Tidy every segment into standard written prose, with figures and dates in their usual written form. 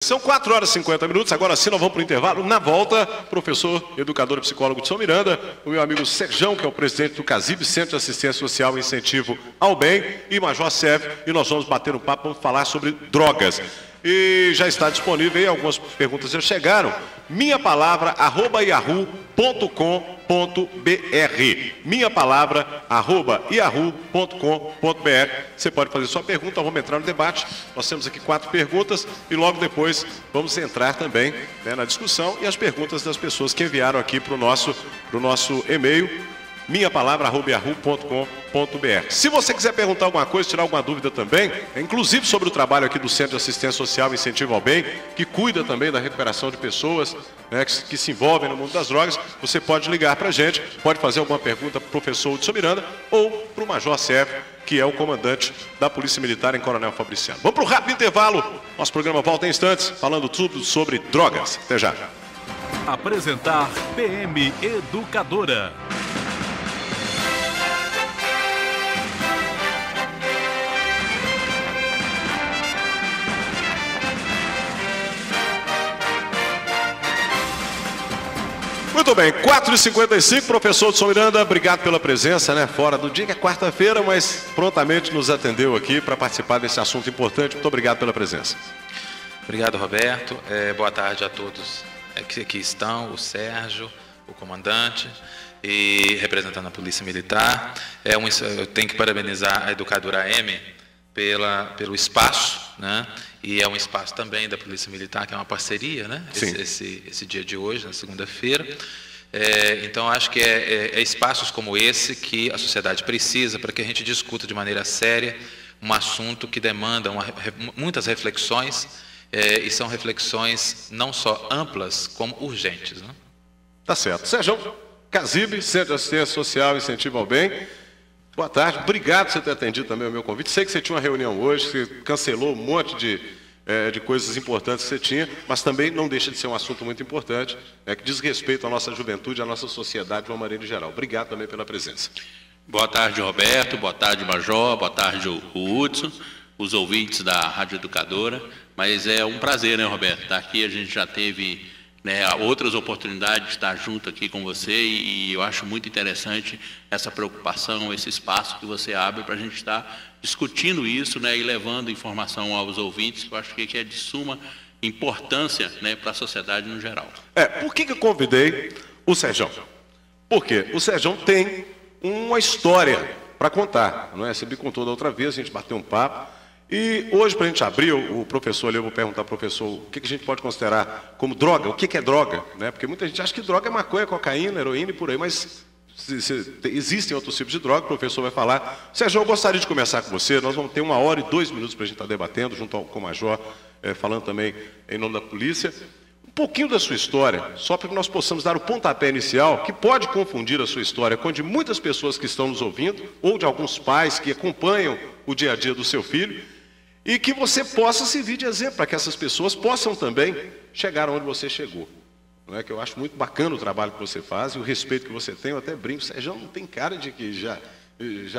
São 4 horas e 50 minutos, agora sim nós vamos para o intervalo. Na volta, professor, educador e psicólogo de São Miranda, o meu amigo Serjão, que é o presidente do CASIB, Centro de Assistência Social e Incentivo ao Bem, e Major Sérgio, e nós vamos bater um papo, vamos falar sobre drogas. E já está disponível aí, algumas perguntas já chegaram, minhapalavra@yahoo.com.br, minhapalavra@yahoo.com.br. Você pode fazer sua pergunta, vamos entrar no debate. Nós temos aqui 4 perguntas e logo depois vamos entrar também, né, na discussão e as perguntas das pessoas que enviaram aqui para o nosso e-mail, minhapalavra@yahoo.com.br. Se você quiser perguntar alguma coisa, tirar alguma dúvida também, inclusive sobre o trabalho aqui do Centro de Assistência Social e Incentivo ao Bem, que cuida também da recuperação de pessoas, né, que se envolvem no mundo das drogas, você pode ligar para a gente, pode fazer alguma pergunta para o professor Hudson Miranda ou para o Major Sérgio, que é o comandante da Polícia Militar em Coronel Fabriciano. Vamos para o rápido intervalo, nosso programa volta em instantes, falando tudo sobre drogas. Até já. Apresentar PM Educadora. Muito bem, 4h55, professor Hudson Miranda, obrigado pela presença, né? Fora do dia, que é quarta-feira, mas prontamente nos atendeu aqui para participar desse assunto importante. Muito obrigado pela presença. Obrigado, Roberto. Boa tarde a todos que aqui estão, o Sérgio, o comandante e representando a Polícia Militar. Eu tenho que parabenizar a educadora M pelo espaço, né? E é um espaço também da Polícia Militar, que é uma parceria, né? Esse dia de hoje, na segunda-feira. Então, acho que é espaços como esse que a sociedade precisa para que a gente discuta de maneira séria um assunto que demanda muitas reflexões, e são reflexões não só amplas, como urgentes, né? Tá certo. Sérgio, CASIB, Centro de Assistência Social e Incentivo ao Bem. Boa tarde, obrigado por você ter atendido também o meu convite. Sei que você tinha uma reunião hoje, você cancelou um monte de coisas importantes que você tinha, mas também não deixa de ser um assunto muito importante, que diz respeito à nossa juventude, à nossa sociedade de uma maneira geral. Obrigado também pela presença. Boa tarde, Roberto, boa tarde, Major, boa tarde, o Hudson, os ouvintes da Rádio Educadora. Mas é um prazer, né, Roberto? Estar aqui, a gente já teve, né, outras oportunidades de estar junto aqui com você e eu acho muito interessante essa preocupação, esse espaço que você abre para a gente estar discutindo isso, né, e levando informação aos ouvintes, que eu acho que é de suma importância, né, para a sociedade no geral. Por que eu convidei o Sérgio? Porque o Sérgio tem uma história para contar, não é? Você me contou da outra vez, a gente bateu um papo. E hoje, para a gente abrir, o professor ali, eu vou perguntar ao professor o que a gente pode considerar como droga, o que é droga, né? Porque muita gente acha que droga é maconha, cocaína, heroína e por aí, mas existem outros tipos de droga, o professor vai falar. Sérgio, eu gostaria de começar com você, nós vamos ter 1 hora e 2 minutos para a gente estar debatendo, junto com o Major, falando também em nome da polícia. Um pouquinho da sua história, só para que nós possamos dar o pontapé inicial, que pode confundir a sua história com a de muitas pessoas que estão nos ouvindo, ou de alguns pais que acompanham o dia a dia do seu filho, e que você possa servir de exemplo para que essas pessoas possam também chegar onde você chegou. Não é? Que eu acho muito bacana o trabalho que você faz e o respeito que você tem. Eu até brinco, Sérgio não tem cara de que já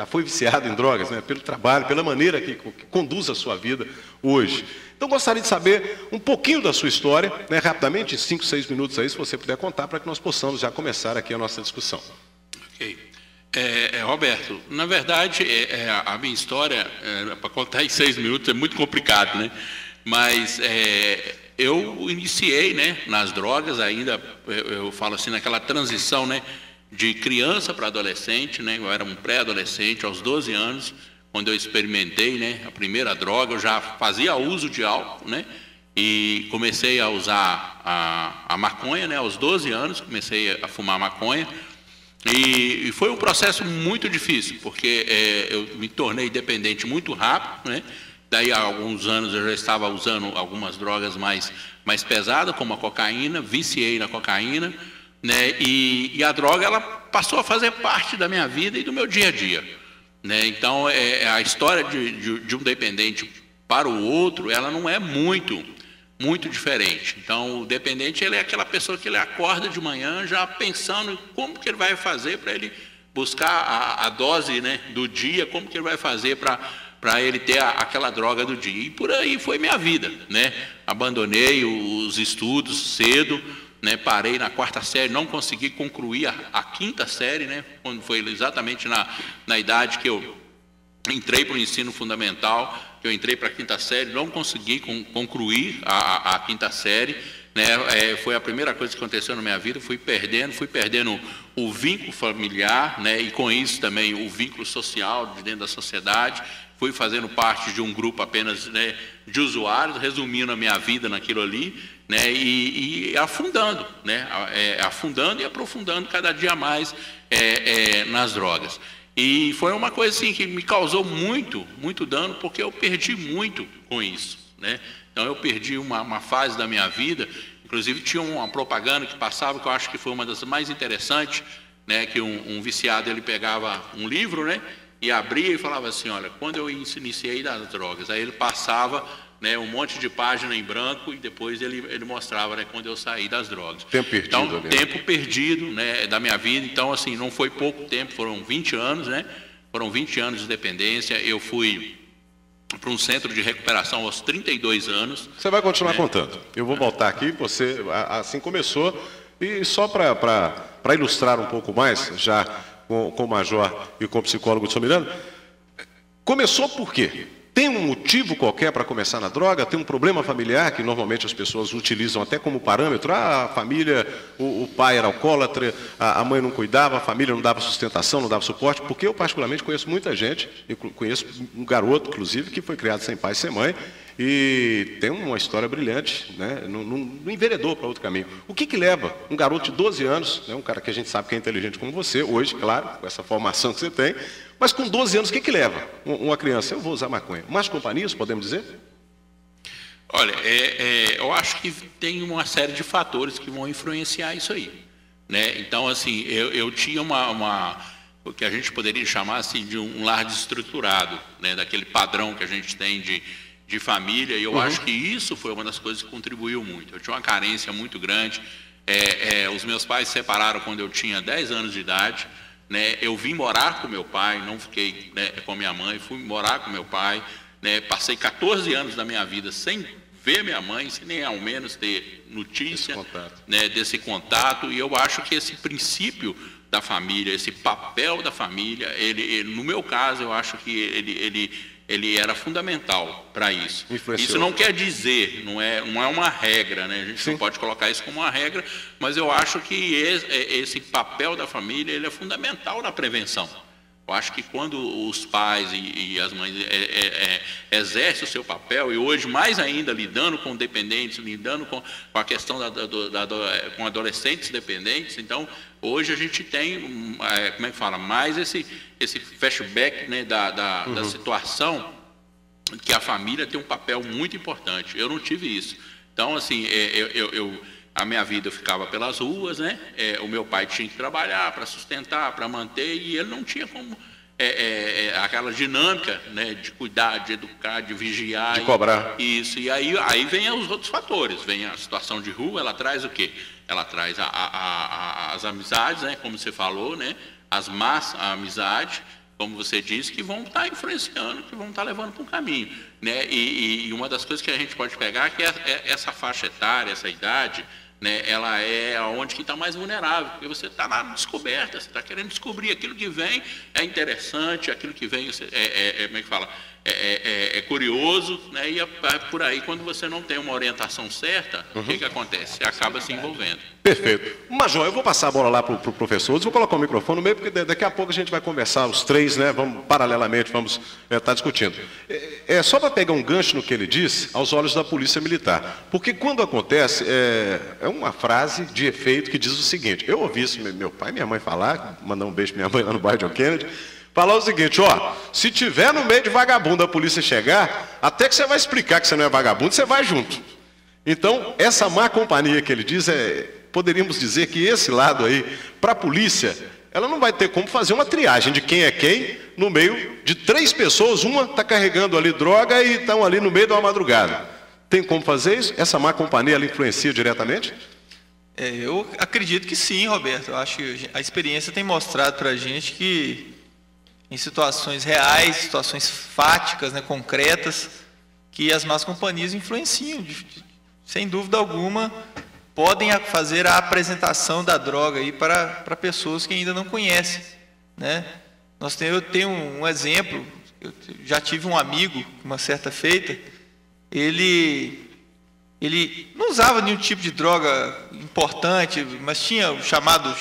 foi viciado em drogas, né? Pelo trabalho, pela maneira que conduz a sua vida hoje. Então gostaria de saber um pouquinho da sua história, né? Rapidamente, 5, 6 minutos aí, se você puder contar, para que nós possamos já começar aqui a nossa discussão. Ok. Roberto, na verdade, a minha história, para contar em 6 minutos, é muito complicado, né? Mas eu iniciei, né, nas drogas ainda, eu falo assim, naquela transição, né, de criança para adolescente, né? Eu era um pré-adolescente aos 12 anos, quando eu experimentei, né, a primeira droga. Eu já fazia uso de álcool, né? E comecei a usar a maconha, né? Aos 12 anos, comecei a fumar maconha. E foi um processo muito difícil, porque eu me tornei dependente muito rápido, né? Daí, há alguns anos, eu já estava usando algumas drogas mais pesadas, como a cocaína, viciei na cocaína, né? E a droga, ela passou a fazer parte da minha vida e do meu dia a dia, né? Então, a história de um dependente para o outro, ela não é muito diferente. Então, o dependente, ele é aquela pessoa que ele acorda de manhã já pensando em como que ele vai fazer para ele buscar a dose, né, do dia, como que ele vai fazer para para ele ter aquela droga do dia. E por aí foi minha vida, né? Abandonei os estudos cedo, né? Parei na 4ª série, não consegui concluir a 5ª série, né? Quando foi exatamente na idade que eu entrei para o ensino fundamental, que eu entrei para a 5ª série, não consegui concluir a 5ª série, né? Foi a primeira coisa que aconteceu na minha vida. Fui perdendo o vínculo familiar, né? E com isso também o vínculo social de dentro da sociedade. Fui fazendo parte de um grupo apenas, né, de usuários, resumindo a minha vida naquilo ali, né? E afundando, né? Afundando e aprofundando cada dia mais nas drogas. E foi uma coisa assim que me causou muito dano, porque eu perdi muito com isso, né? Então eu perdi uma fase da minha vida. Inclusive tinha uma propaganda que passava, que eu acho que foi uma das mais interessantes, né? Que um viciado, ele pegava um livro, né? E abria e falava assim: olha, quando eu iniciei das drogas, aí ele passava, né, um monte de página em branco, e depois ele mostrava, né, quando eu saí das drogas. Tempo perdido. Então, tempo perdido, né, da minha vida. Então, assim, não foi pouco tempo, foram 20 anos, né? Foram 20 anos de dependência. Eu fui para um centro de recuperação aos 32 anos. Você vai continuar contando. Eu vou voltar aqui, você assim começou, e só para ilustrar um pouco mais, já com o Major e com o psicólogo de São Miranda, começou por quê? Tem um motivo qualquer para começar na droga? Tem um problema familiar que normalmente as pessoas utilizam até como parâmetro? A família, o pai era alcoólatra, a mãe não cuidava, a família não dava sustentação, não dava suporte. Porque eu particularmente conheço muita gente, conheço um garoto, inclusive, que foi criado sem pai e sem mãe, e tem uma história brilhante, né? Não enveredou para outro caminho. O que leva um garoto de 12 anos, né? Um cara que a gente sabe que é inteligente como você, hoje, claro, com essa formação que você tem, mas com 12 anos, o que leva uma criança? Eu vou usar maconha. Más companhias, podemos dizer? Olha, eu acho que tem uma série de fatores que vão influenciar isso aí, né? Então, assim, eu tinha o que a gente poderia chamar assim, de um lar desestruturado, né? Daquele padrão que a gente tem de família, e eu acho que isso foi uma das coisas que contribuiu muito. Eu tinha uma carência muito grande. Os meus pais se separaram quando eu tinha 10 anos de idade, né? Eu vim morar com meu pai, não fiquei, né, com a minha mãe, fui morar com meu pai, né? Passei 14 anos da minha vida sem ver minha mãe, sem nem ao menos ter notícia, né, desse contato. E eu acho que esse princípio da família, esse papel da família, ele no meu caso, eu acho que ele era fundamental para isso. Isso não quer dizer, não é uma regra, né? A gente não pode colocar isso como uma regra, mas eu acho que esse papel da família, ele é fundamental na prevenção. Eu acho que quando os pais e as mães exercem o seu papel, e hoje mais ainda lidando com dependentes, lidando com a questão com adolescentes dependentes, então hoje a gente tem, como é que fala, mais esse flashback, né, da situação, que a família tem um papel muito importante. Eu não tive isso. Então, assim, a minha vida eu ficava pelas ruas, né? O meu pai tinha que trabalhar para sustentar, para manter, e ele não tinha como aquela dinâmica, né, de cuidar, de educar, de vigiar, de cobrar. Isso. E aí vem os outros fatores. Vem a situação de rua. Ela traz o quê? Ela traz as amizades, né, como você falou, né? As más amizades, como você disse, que vão estar influenciando, que vão estar levando para um caminho, né? E uma das coisas que a gente pode pegar, que essa faixa etária, essa idade, né, ela é onde que está mais vulnerável, porque você está na descoberta, você está querendo descobrir aquilo que vem, é interessante, aquilo que vem como é que fala? É curioso, né? E por aí, quando você não tem uma orientação certa, o que acontece? Você acaba se envolvendo. Perfeito. Major, eu vou passar a bola lá para o professor, vou colocar o microfone no meio, porque daqui a pouco a gente vai conversar, os três, né? Vamos, paralelamente, vamos estar discutindo. Só para pegar um gancho no que ele disse, aos olhos da Polícia Militar. Porque quando acontece, é uma frase de efeito que diz o seguinte: eu ouvi isso meu pai e minha mãe falar, mandar um beijo para minha mãe lá no bairro John Kennedy, falar o seguinte: ó, se tiver no meio de vagabundo a polícia chegar, até que você vai explicar que você não é vagabundo, você vai junto. Então, essa má companhia que ele diz, poderíamos dizer que esse lado aí, para a polícia, ela não vai ter como fazer uma triagem de quem é quem, no meio de 3 pessoas, uma está carregando ali droga e estão ali no meio de uma madrugada. Tem como fazer isso? Essa má companhia, ela influencia diretamente? Eu acredito que sim, Roberto. Eu acho que a experiência tem mostrado para a gente que em situações reais, situações fáticas, né, concretas, que as más companhias influenciam, sem dúvida alguma, podem fazer a apresentação da droga aí para pessoas que ainda não conhecem, né? Eu tenho um exemplo, eu já tive um amigo, uma certa feita, ele não usava nenhum tipo de droga importante, mas tinha o chamado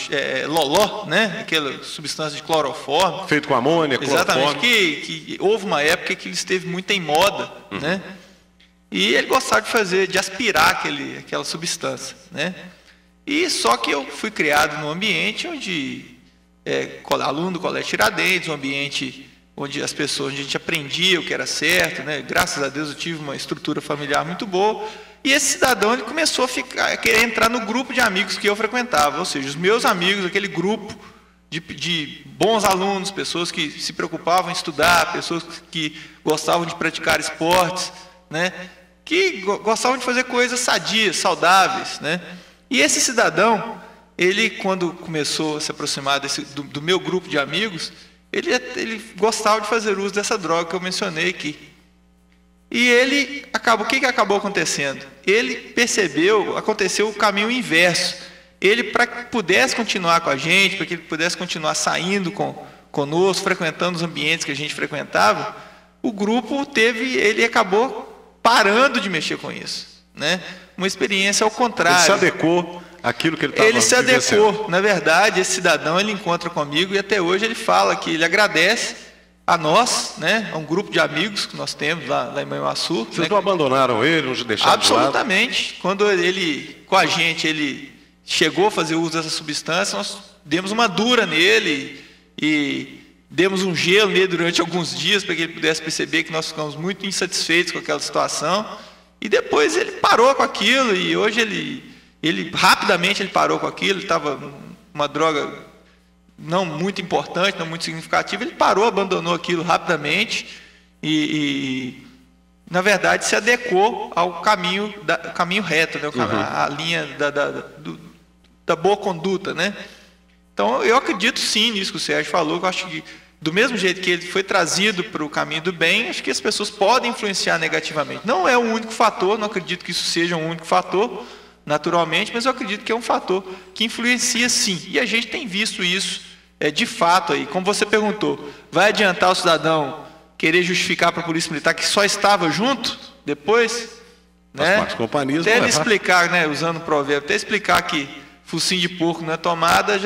loló, né? Aquela substância de cloroformo. Feito com amônia, cloroformo. Exatamente, que houve uma época que ele esteve muito em moda, né? E ele gostava de aspirar aquela substância, né? E só que eu fui criado num ambiente onde aluno do Colégio Tiradentes, um ambiente onde as pessoas, onde a gente aprendia o que era certo, né? Graças a Deus eu tive uma estrutura familiar muito boa. E esse cidadão ele começou a querer entrar no grupo de amigos que eu frequentava, ou seja, os meus amigos, aquele grupo de bons alunos, pessoas que se preocupavam em estudar, pessoas que gostavam de praticar esportes, né? Que gostavam de fazer coisas sadias, saudáveis, né? E esse cidadão, ele quando começou a se aproximar do meu grupo de amigos, ele gostava de fazer uso dessa droga que eu mencionei aqui. E ele o que acabou acontecendo? Ele aconteceu o caminho inverso. Ele, para que pudesse continuar com a gente, para que ele pudesse continuar saindo conosco, frequentando os ambientes que a gente frequentava, o grupo ele acabou parando de mexer com isso, né? Uma experiência ao contrário. Ele se adequou àquilo que ele estava Ele se adequou. Na verdade, esse cidadão, ele encontra comigo e até hoje ele fala que ele agradece a nós, né, a um grupo de amigos que nós temos lá em Manhuaçu. Vocês não abandonaram ele, não deixaram absolutamente. Quando com a gente, ele chegou a fazer uso dessa substância, nós demos uma dura nele e demos um gelo nele durante alguns dias para que ele pudesse perceber que nós ficamos muito insatisfeitos com aquela situação. E depois ele parou com aquilo e hoje ele rapidamente ele parou com aquilo. Ele estava uma droga não muito importante, não muito significativa, ele parou, abandonou aquilo rapidamente e na verdade, se adequou ao caminho reto, né? A linha da boa conduta, né? Então, eu acredito sim nisso que o Sérgio falou, que eu acho que do mesmo jeito que ele foi trazido para o caminho do bem, acho que as pessoas podem influenciar negativamente. Não é o único fator, não acredito que isso seja um único fator, naturalmente, mas eu acredito que é um fator que influencia sim. E a gente tem visto isso de fato aí. Como você perguntou, vai adiantar o cidadão querer justificar para a Polícia Militar que só estava junto depois? Né? Até ele explicar, né, usando o provérbio, até explicar que focinho de porco não é tomada,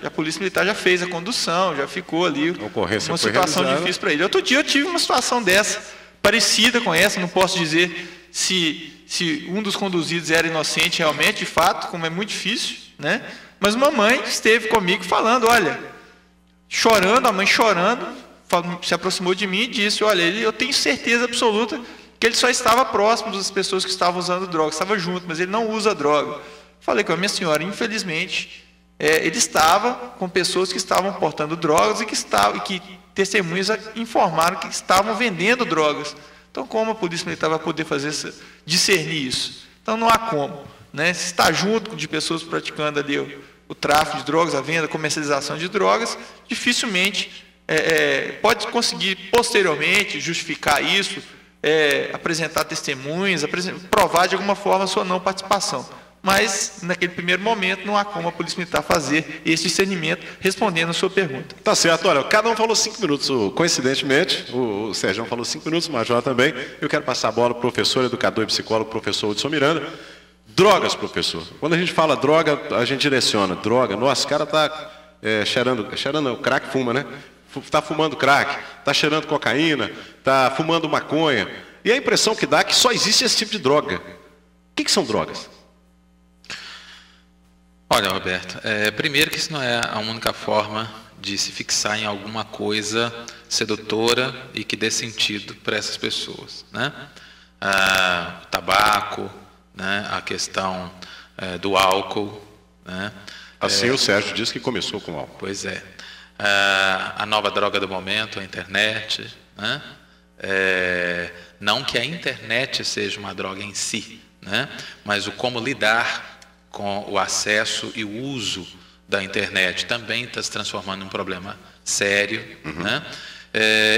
a Polícia Militar já fez a condução, já ficou ali uma situação difícil para ele. Outro dia eu tive uma situação dessa, parecida com essa, não posso dizer se um dos conduzidos era inocente realmente, de fato, como é muito difícil, né? Mas uma mãe esteve comigo falando, olha, chorando, a mãe chorando, se aproximou de mim e disse, olha, eu tenho certeza absoluta que ele só estava próximo das pessoas que estavam usando droga, estava junto, mas ele não usa droga. Falei com a minha senhora, infelizmente, ele estava com pessoas que estavam portando drogas e que testemunhas informaram que estavam vendendo drogas. Então, como a Polícia Militar vai poder discernir isso? Então, não há como, né? Se está junto de pessoas praticando ali o tráfico de drogas, a venda, a comercialização de drogas, dificilmente pode conseguir posteriormente justificar isso, apresentar testemunhas, provar de alguma forma a sua não participação. Mas, naquele primeiro momento, não há como a Polícia Militar fazer esse discernimento, respondendo a sua pergunta. Tá certo, olha, cada um falou 5 minutos. Coincidentemente, o Sérgio falou 5 minutos, o Major também. Eu quero passar a bola para o professor, educador e psicólogo, professor Hudson Miranda. Drogas, professor. Quando a gente fala droga, a gente direciona. Droga, nossa, o cara está cheirando, o crack fuma, né? Está fumando crack, está cheirando cocaína, está fumando maconha. E a impressão que dá é que só existe esse tipo de droga. O que são drogas? Olha, Roberto, primeiro que isso não é a única forma de se fixar em alguma coisa sedutora e que dê sentido para essas pessoas, né? O tabaco, né? A questão do álcool, né? Assim o Sérgio disse que começou com álcool. Pois é. A nova droga do momento, a internet, né? Não que a internet seja uma droga em si, né? Mas o como lidar com o acesso e o uso da internet também está se transformando em um problema sério, né?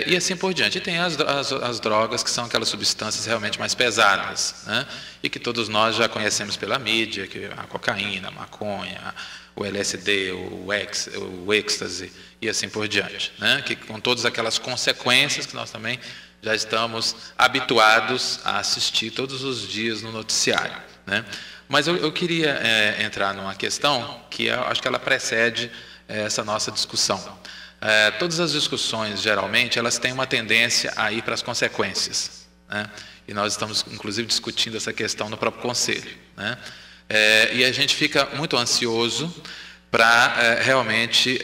E assim por diante. E tem as drogas, que são aquelas substâncias realmente mais pesadas, né? E que todos nós já conhecemos pela mídia, que a cocaína, a maconha, o LSD, o êxtase e assim por diante, né? Que com todas aquelas consequências que nós também já estamos habituados a assistir todos os dias no noticiário, né? Mas eu queria entrar numa questão que acho que ela precede essa nossa discussão. Todas as discussões, geralmente, elas têm uma tendência a ir para as consequências, né? E nós estamos, inclusive, discutindo essa questão no próprio Conselho, né? E a gente fica muito ansioso para realmente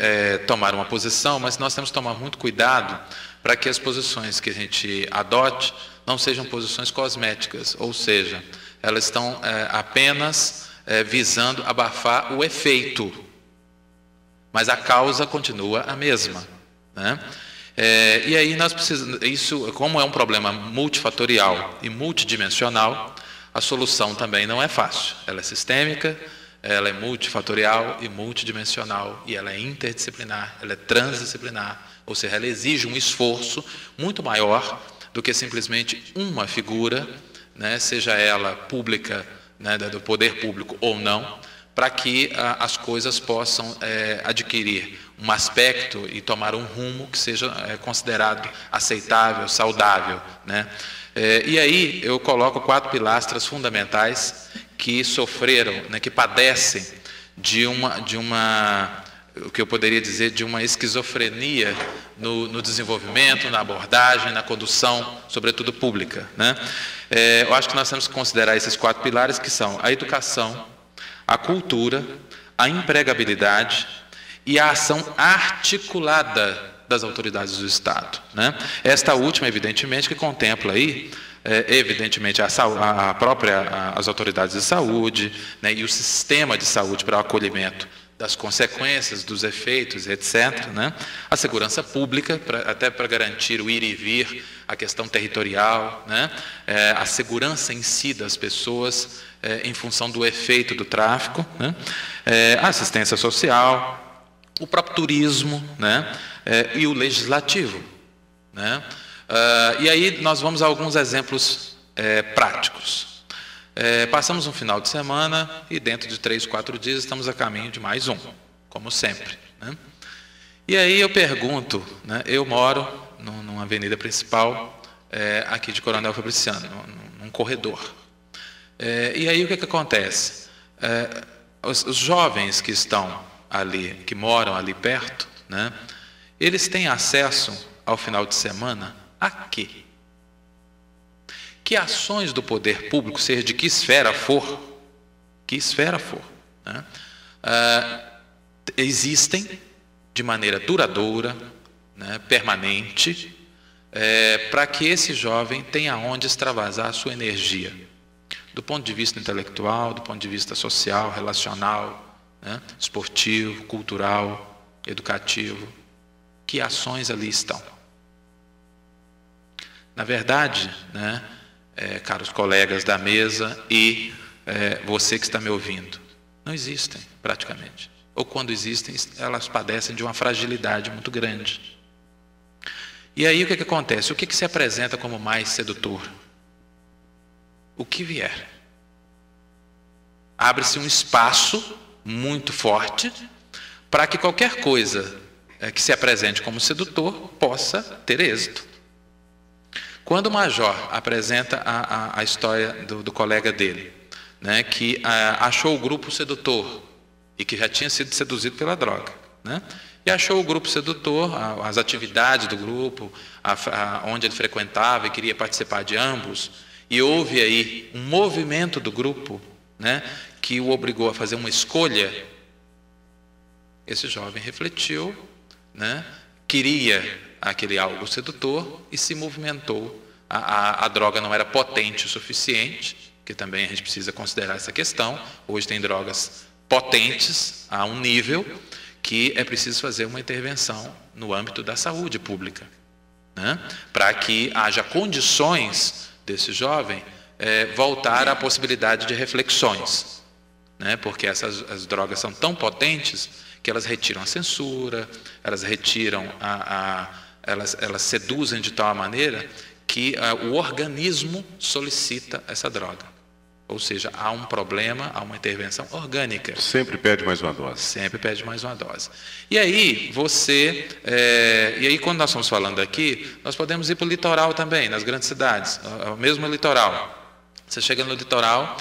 tomar uma posição, mas nós temos que tomar muito cuidado para que as posições que a gente adote não sejam posições cosméticas, ou seja, elas estão apenas visando abafar o efeito, mas a causa continua a mesma, né? E aí nós precisamos, isso, como é um problema multifatorial e multidimensional, a solução também não é fácil. Ela é sistêmica, ela é multifatorial e multidimensional, e ela é interdisciplinar, ela é transdisciplinar, ou seja, ela exige um esforço muito maior do que simplesmente uma figura, né, seja ela pública, né, do poder público ou não, para que as coisas possam adquirir um aspecto e tomar um rumo que seja considerado aceitável, saudável, né? E aí eu coloco 4 pilastras fundamentais que sofreram, né, que padecem de uma, o que eu poderia dizer, de uma esquizofrenia no desenvolvimento, na abordagem, na condução, sobretudo pública, né? Eu acho que nós temos que considerar esses 4 pilares, que são a educação, a cultura, a empregabilidade e a ação articulada das autoridades do Estado, né? Esta última, evidentemente, que contempla aí, evidentemente, as autoridades de saúde, né, e o sistema de saúde para o acolhimento das consequências, dos efeitos, etc., né? A segurança pública, até para garantir o ir e vir, a questão territorial, né? A segurança em si das pessoas, em função do efeito do tráfico, né? A assistência social, o próprio turismo, né? E o legislativo, né? E aí nós vamos a alguns exemplos práticos. Passamos um final de semana e dentro de 3, 4 dias estamos a caminho de mais um, como sempre, né? E aí eu pergunto, né, eu moro numa avenida principal aqui de Coronel Fabriciano, num corredor. E aí o que acontece? Os jovens que estão ali, que moram ali perto, né, eles têm acesso ao final de semana a quê? Que ações do poder público, seja de que esfera for, né, existem de maneira duradoura, né, permanente, para que esse jovem tenha onde extravasar a sua energia, do ponto de vista intelectual, do ponto de vista social, relacional, né, esportivo, cultural, educativo. Que ações ali estão? Na verdade, né, caros colegas da mesa e você que está me ouvindo, não existem praticamente. Ou quando existem, elas padecem de uma fragilidade muito grande. E aí o que acontece? O que se apresenta como mais sedutor? O que vier. Abre-se um espaço muito forte para que qualquer coisa que se apresente como sedutor possa ter êxito. Quando o Major apresenta a história do colega dele, né, que achou o grupo sedutor e que já tinha sido seduzido pela droga, né, e achou o grupo sedutor, as atividades do grupo, onde ele frequentava e queria participar de ambos, e houve aí um movimento do grupo, né, que o obrigou a fazer uma escolha. Esse jovem refletiu, né, queria aquele algo sedutor e se movimentou. A droga não era potente o suficiente, que também a gente precisa considerar essa questão. Hoje tem drogas potentes a um nível que é preciso fazer uma intervenção no âmbito da saúde pública, né, para que haja condições desse jovem voltar à possibilidade de reflexões, né, porque as drogas são tão potentes que elas retiram a censura, elas retiram elas seduzem de tal maneira que o organismo solicita essa droga. Ou seja, há um problema, há uma intervenção orgânica. Sempre pede mais uma dose. Sempre pede mais uma dose. E aí, quando nós estamos falando aqui, nós podemos ir para o litoral também, nas grandes cidades, mesmo litoral. Você chega no litoral,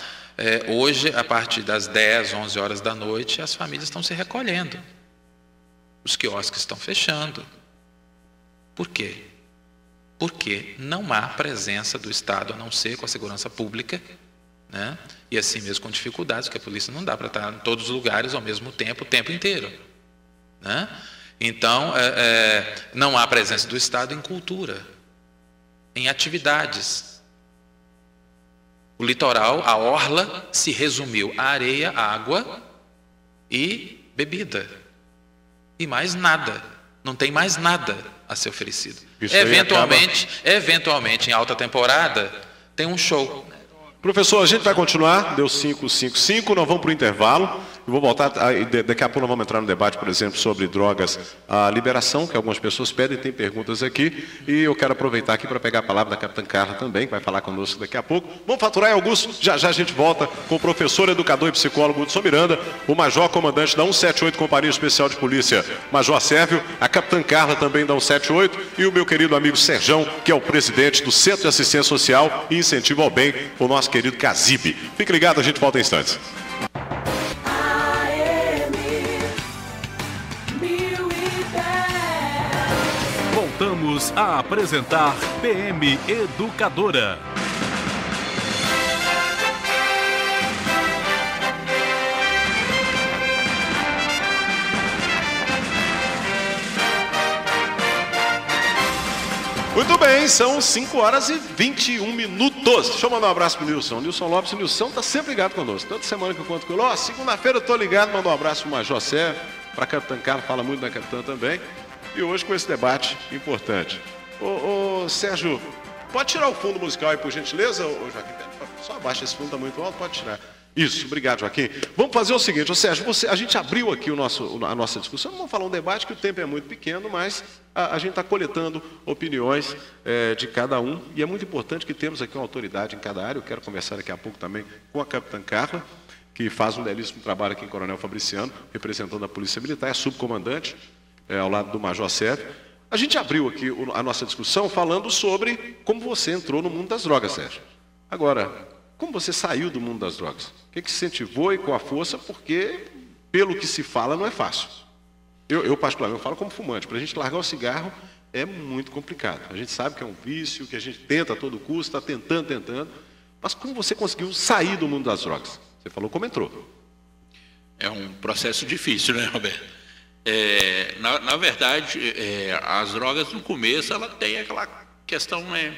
hoje, a partir das 10, 11 horas da noite, as famílias estão se recolhendo. Os quiosques estão fechando. Por quê? Porque não há presença do Estado, a não ser com a segurança pública, né? E assim mesmo com dificuldades, porque a polícia não dá para estar em todos os lugares ao mesmo tempo, o tempo inteiro, né? Então, não há presença do Estado em cultura, em atividades. O litoral, a orla, se resumiu a areia, água e bebida. E mais nada. Não tem mais nada a ser oferecido. Eventualmente, em alta temporada, tem um show. Professor, a gente vai continuar, deu 5:55, nós vamos para o intervalo. Eu vou voltar, daqui a pouco nós vamos entrar no debate, por exemplo, sobre drogas, a liberação, que algumas pessoas pedem, tem perguntas aqui. E eu quero aproveitar aqui para pegar a palavra da capitã Carla também, que vai falar conosco daqui a pouco. Vamos faturar, Augusto? Já já a gente volta com o professor, educador e psicólogo Hudson Miranda, o major comandante da 178 Companhia Especial de Polícia, Major Sérvio, a capitã Carla também da 178 e o meu querido amigo Serjão, que é o presidente do Centro de Assistência Social e Incentivo ao Bem, o nosso querido Casib. Fique ligado, a gente volta em instantes. Voltamos a apresentar PM Educadora. Muito bem, são 5h21. Deixa eu mandar um abraço pro Nilson. Nilson Lopes, o Nilson tá sempre ligado conosco. Toda semana que eu conto com ele, segunda-feira eu tô ligado, mando um abraço pro Major Sérvio, pra Capitã Carla, fala muito da Capitã também. E hoje com esse debate importante. Ô Sérgio, pode tirar o fundo musical aí, por gentileza, ô Joaquim? Só abaixa esse fundo, tá muito alto, pode tirar. Isso, obrigado, Joaquim. Vamos fazer o seguinte, ô Sérgio, a gente abriu aqui a nossa discussão, não vamos falar um debate que o tempo é muito pequeno, mas a gente está coletando opiniões de cada um, e é muito importante que temos aqui uma autoridade em cada área. Eu quero conversar daqui a pouco também com a capitã Carla, que faz um belíssimo trabalho aqui em Coronel Fabriciano, representando a Polícia Militar, é subcomandante, ao lado do Major Sérvio. A gente abriu aqui a nossa discussão falando sobre como você entrou no mundo das drogas, Sérgio. Agora, como você saiu do mundo das drogas? O que incentivou e com a força? Porque, pelo que se fala, não é fácil. Eu particularmente, falo como fumante. Para a gente largar o cigarro é muito complicado. A gente sabe que é um vício, que a gente tenta a todo custo, está tentando. Mas como você conseguiu sair do mundo das drogas? Você falou como entrou. É um processo difícil, né, Roberto? Na verdade, as drogas no começo, ela tem aquela questão, né,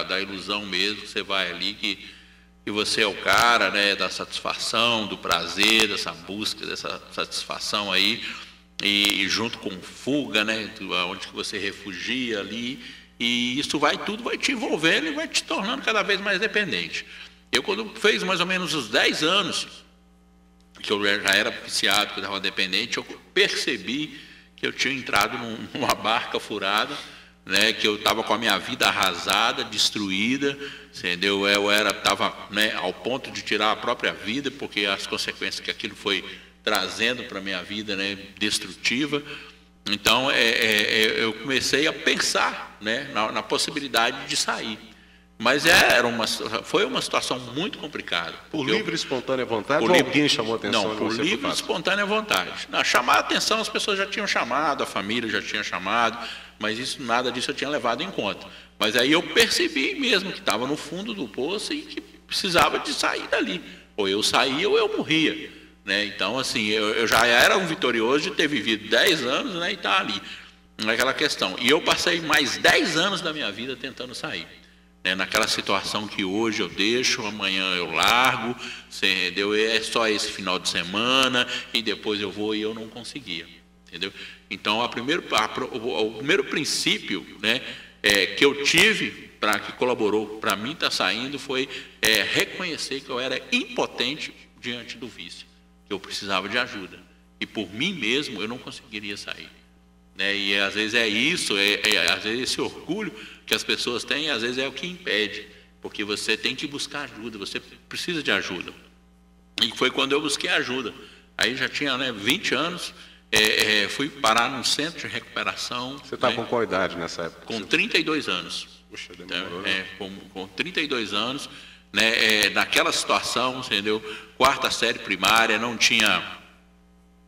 da ilusão mesmo. Você vai ali que você é o cara, né, da satisfação, do prazer, dessa busca, dessa satisfação aí, e junto com fuga, né, onde que você refugia ali, e isso tudo vai te envolvendo e vai te tornando cada vez mais dependente. Eu, quando fez mais ou menos os 10 anos, que eu já era viciado, que eu estava dependente, eu percebi que eu tinha entrado numa barca furada, né, que eu estava com a minha vida arrasada, destruída, entendeu? Eu estava, né, ao ponto de tirar a própria vida, porque as consequências que aquilo foi trazendo para a minha vida, né, destrutiva. Então, eu comecei a pensar, né, na possibilidade de sair. Mas foi uma situação muito complicada. Por livre e espontânea vontade ou alguém chamou a atenção? Não, por livre e espontânea vontade. Chamar a atenção, as pessoas já tinham chamado, a família já tinha chamado, mas nada disso eu tinha levado em conta. Mas aí eu percebi mesmo que estava no fundo do poço e que precisava de sair dali. Ou eu saía ou eu morria. Né? Então, assim, eu já era um vitorioso de ter vivido 10 anos, né, e estar ali, naquela questão. E eu passei mais 10 anos da minha vida tentando sair. Naquela situação que hoje eu deixo, amanhã eu largo, entendeu? É só esse final de semana e depois eu vou, e eu não conseguia, entendeu? Então, o primeiro princípio, né, que eu tive, que colaborou para mim estar saindo, foi reconhecer que eu era impotente diante do vício, que eu precisava de ajuda. E por mim mesmo eu não conseguiria sair. Né? E às vezes é isso, às vezes esse orgulho que as pessoas têm, às vezes é o que impede. Porque você tem que buscar ajuda, você precisa de ajuda. E foi quando eu busquei ajuda. Aí já tinha 20 anos, fui parar num centro de recuperação. Você estava com qual idade nessa época? Com 32 anos. Puxa, demorou, né? Com 32 anos, né, naquela situação, entendeu? 4ª série primária, não tinha,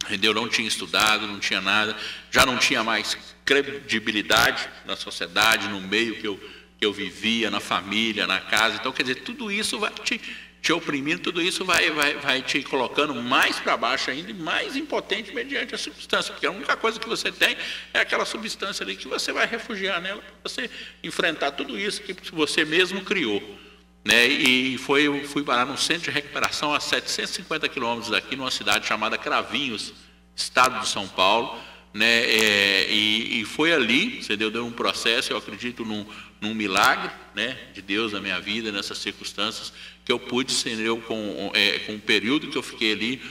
entendeu? Não tinha estudado, não tinha nada, já não tinha mais credibilidade na sociedade, no meio que eu vivia, na família, na casa. Então, quer dizer, tudo isso vai te oprimindo, tudo isso vai te colocando mais para baixo ainda e mais impotente mediante a substância, porque a única coisa que você tem é aquela substância ali que você vai refugiar nela para você enfrentar tudo isso que você mesmo criou. Né? E fui parar num centro de recuperação a 750 quilômetros daqui, numa cidade chamada Cravinhos, estado de São Paulo. Né? E foi ali, entendeu? Deu um processo, eu acredito num milagre, né, de Deus na minha vida, nessas circunstâncias, que eu pude, entendeu, com um período que eu fiquei ali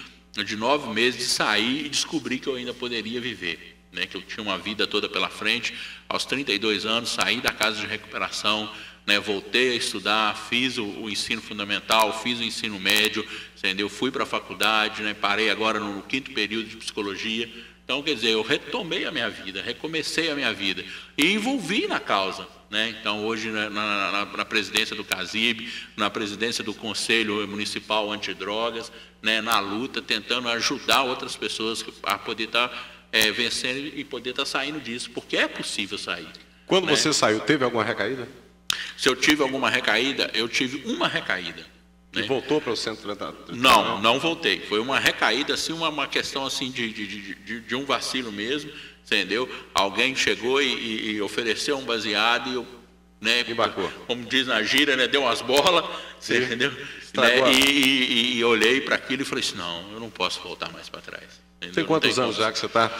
de 9 meses, de sair e descobrir que eu ainda poderia viver, né, que eu tinha uma vida toda pela frente. Aos 32 anos, saí da casa de recuperação, né, voltei a estudar, fiz o ensino fundamental, fiz o ensino médio, entendeu, fui para a faculdade, né, parei agora no 5º período de psicologia. Então, quer dizer, eu retomei a minha vida, recomecei a minha vida e envolvi na causa. Né? Então, hoje, na presidência do CASIB, na presidência do Conselho Municipal Antidrogas, né, na luta, tentando ajudar outras pessoas a poder estar vencendo e poder estar saindo disso, porque é possível sair. Quando né? você saiu, teve alguma recaída? Se eu tive alguma recaída, eu tive uma recaída. E voltou para o centro da... Não voltei. Foi uma recaída, assim, uma questão assim de um vacilo mesmo, entendeu? Alguém chegou e ofereceu um baseado e eu, né, como diz na gíria, né, deu umas bolas, você entendeu? Né, e olhei para aquilo e falei assim, não, eu não posso voltar mais para trás. Entendeu? Tem quantos anos já que você está?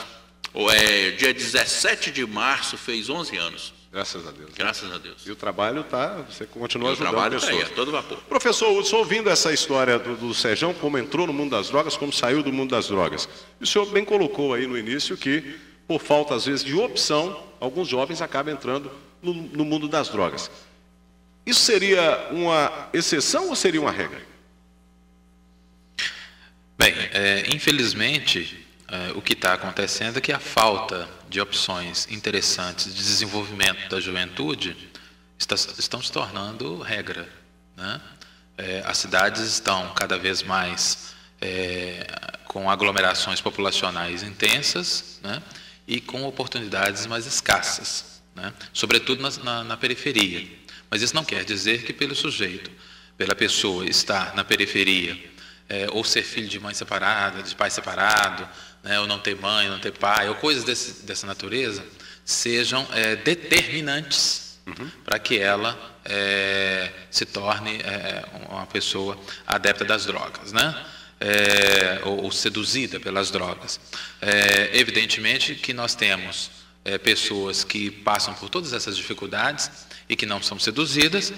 Dia 17 de março, fez 11 anos. Graças a Deus. Graças a Deus. E o trabalho você continua ajudando. O trabalho pessoas. está aí, a todo vapor. Professor Hudson, ouvindo essa história do Serjão, como entrou no mundo das drogas, como saiu do mundo das drogas. E o senhor bem colocou aí no início que, por falta, às vezes, de opção, alguns jovens acabam entrando no mundo das drogas. Isso seria uma exceção ou seria uma regra? Bem, infelizmente, o que está acontecendo é que a falta de opções interessantes de desenvolvimento da juventude estão se tornando regra. Né? As cidades estão cada vez mais com aglomerações populacionais intensas, né? E com oportunidades mais escassas, né? Sobretudo na periferia. Mas isso não quer dizer que pela pessoa estar na periferia, ou ser filho de mãe separada, de pai separado, né, ou não ter mãe, não ter pai, ou coisas dessa natureza, sejam determinantes para que ela se torne uma pessoa adepta das drogas, né? Ou seduzida pelas drogas. Evidentemente que nós temos pessoas que passam por todas essas dificuldades e que não são seduzidas,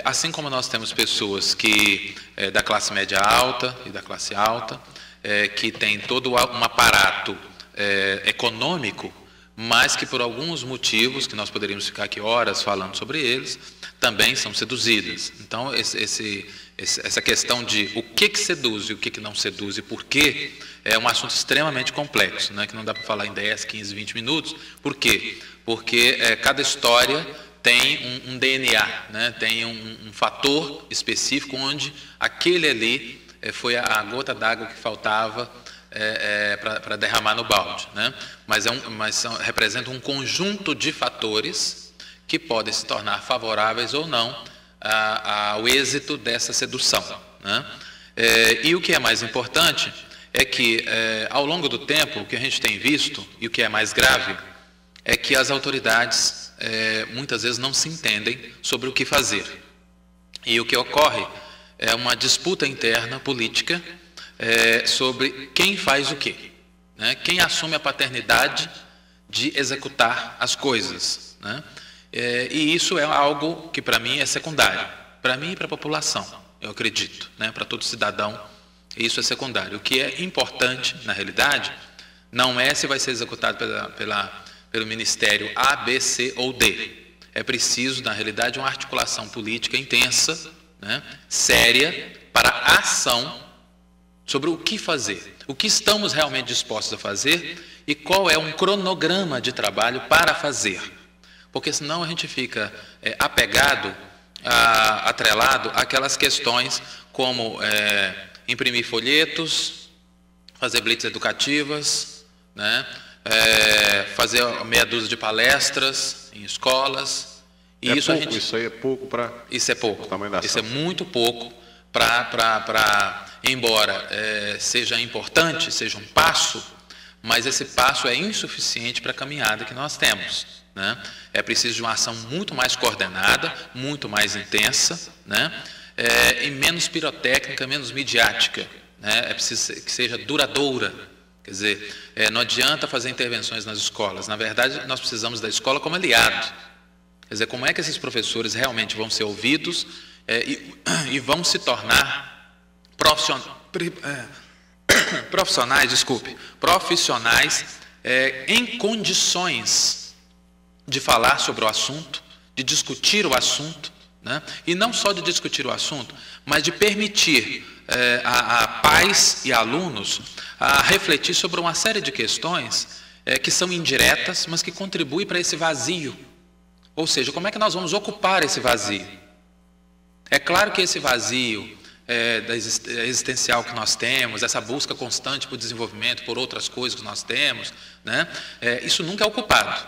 assim como nós temos pessoas que da classe média alta e da classe alta, que tem todo um aparato econômico, mas que por alguns motivos, que nós poderíamos ficar aqui horas falando sobre eles, também são seduzidas. Então, essa questão de o que seduz e o que não seduz e por quê, é um assunto extremamente complexo, né, que não dá para falar em 10, 15, 20 minutos. Por quê? Porque cada história tem um DNA, né, tem um fator específico onde aquele ali foi a gota d'água que faltava para derramar no balde, né? Mas representa um conjunto de fatores que podem se tornar favoráveis ou não ao êxito dessa sedução, né? E o que é mais importante é que, ao longo do tempo, o que a gente tem visto, e o que é mais grave, é que as autoridades muitas vezes não se entendem sobre o que fazer. E o que ocorre é uma disputa interna política sobre quem faz o quê, né? Quem assume a paternidade de executar as coisas, né? E isso é algo que para mim é secundário, para mim e para a população, eu acredito, né? Para todo cidadão Isso é secundário. O que é importante, na realidade, não é se vai ser executado pelo Ministério A, B, C ou D. É preciso, na realidade, uma articulação política intensa, né, séria, para a ação sobre o que fazer, o que estamos realmente dispostos a fazer e qual é um cronograma de trabalho para fazer. Porque senão a gente fica apegado, atrelado àquelas questões como imprimir folhetos, fazer blitz educativas, né, fazer meia dúzia de palestras em escolas. E isso aí é pouco para... Isso é pouco. Isso é muito pouco embora seja importante, seja um passo, mas esse passo é insuficiente para a caminhada que nós temos, né? É preciso de uma ação muito mais coordenada, muito mais intensa, né? E menos pirotécnica, menos midiática, né? É preciso que seja duradoura. Quer dizer, não adianta fazer intervenções nas escolas. Na verdade, nós precisamos da escola como aliado. Quer dizer, como é que esses professores realmente vão ser ouvidos e vão se tornar profissionais em condições de falar sobre o assunto, de discutir o assunto, né? E não só de discutir o assunto, mas de permitir a pais e alunos a refletir sobre uma série de questões que são indiretas, mas que contribuem para esse vazio. Ou seja, como é que nós vamos ocupar esse vazio? É claro que esse vazio existencial que nós temos, essa busca constante por desenvolvimento, por outras coisas que nós temos, né? Isso nunca é ocupado.